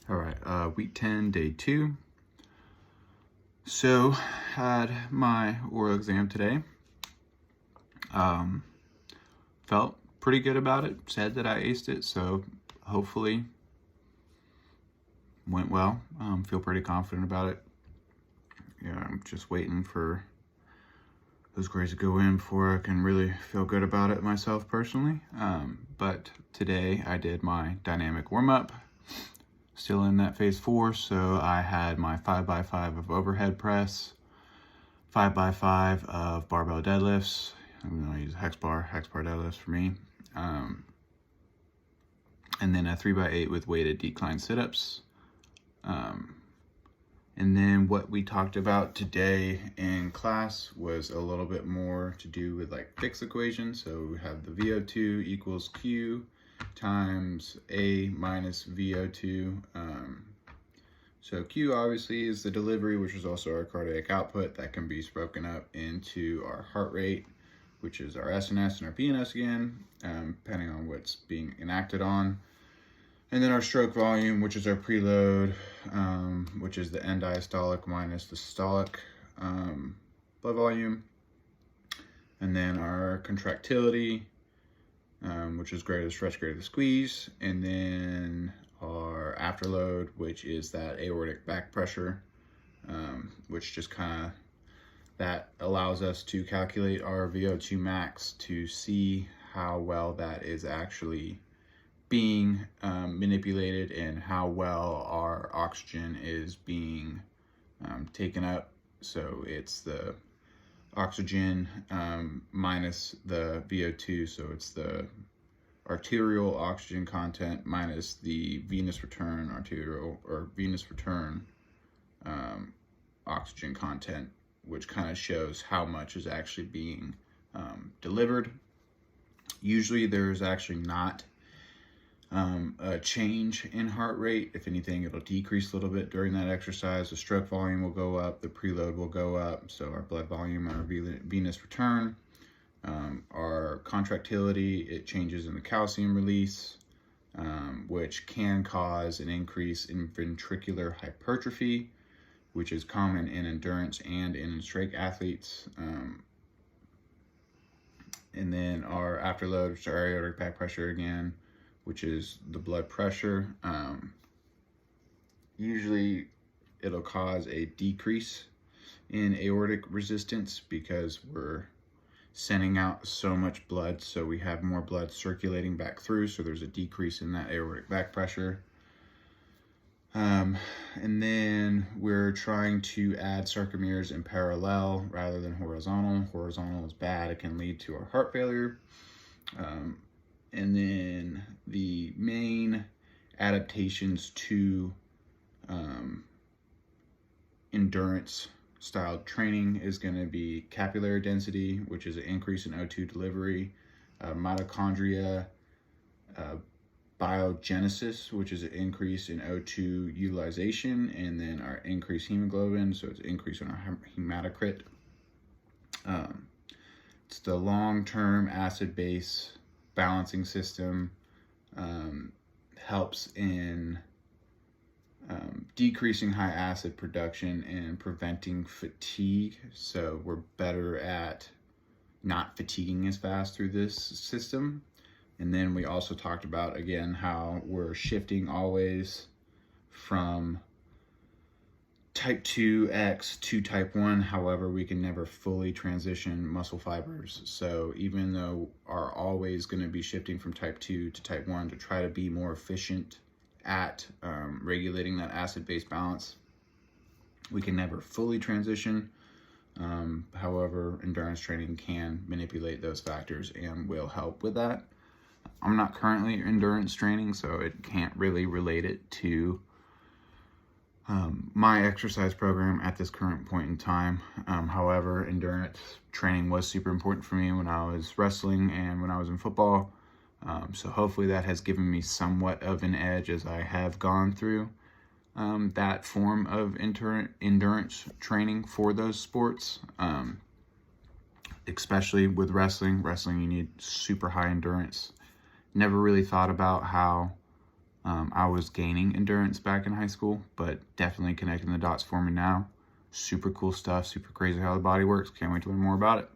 All right, week 10, day 2. So, had my oral exam today. Felt pretty good about it. Said that I aced it, so hopefully went well. Feel pretty confident about it. Yeah, I'm just waiting for those grades to go in before I can really feel good about it myself personally. But today I did my dynamic warm-up. Still in that phase 4, so I had my 5x5 of overhead press, 5x5 of barbell deadlifts. I'm going to use hex bar deadlifts for me. And then a 3x8 with weighted decline sit-ups. And then what we talked about today in class was a little bit more to do with like fixed equations. So we have the VO2 equals Q times A minus VO2. So Q obviously is the delivery, which is also our cardiac output. That can be broken up into our heart rate, which is our SNS and our PNS again, depending on what's being enacted on. And then our stroke volume, which is our preload, which is the end diastolic minus the systolic blood volume. And then our contractility, which is greater the stretch, greater the squeeze. And then our afterload, which is that aortic back pressure, which just kind of, that allows us to calculate our VO2 max to see how well that is actually being manipulated and how well our oxygen is being taken up. So it's the oxygen minus the VO2, so it's the arterial oxygen content minus the venous return arterial or venous return oxygen content, which kind of shows how much is actually being delivered. Usually there's actually not a change in heart rate. If anything, it'll decrease a little bit during that exercise. The stroke volume will go up, the preload will go up, so our blood volume and our venous return. Our contractility, it changes in the calcium release, which can cause an increase in ventricular hypertrophy, which is common in endurance and in strength athletes. And then our afterload, which is our aortic back pressure again, which is the blood pressure. Usually it'll cause a decrease in aortic resistance because we're sending out so much blood, so we have more blood circulating back through, so there's a decrease in that aortic back pressure. And then we're trying to add sarcomeres in parallel rather than horizontal. Horizontal is bad, it can lead to our heart failure. And then the main adaptations to endurance style training is going to be capillary density, which is an increase in O2 delivery, mitochondria biogenesis, which is an increase in O2 utilization, and then our increased hemoglobin, so it's an increase in our hematocrit. It's the long-term acid-base balancing system, helps in decreasing high acid production and preventing fatigue. So we're better at not fatiguing as fast through this system. And then we also talked about, again, how we're shifting always from type 2X to type 1. However, we can never fully transition muscle fibers. So even though are always going to be shifting from type 2 to type 1 to try to be more efficient at regulating that acid-base balance, we can never fully transition. However, endurance training can manipulate those factors and will help with that. I'm not currently endurance training, so it can't really relate it to my exercise program at this current point in time. However, endurance training was super important for me when I was wrestling and when I was in football. So hopefully that has given me somewhat of an edge as I have gone through that form of endurance training for those sports. Especially with wrestling. Wrestling, you need super high endurance. Never really thought about how I was gaining endurance back in high school, but definitely connecting the dots for me now. Super cool stuff, super crazy how the body works. Can't wait to learn more about it.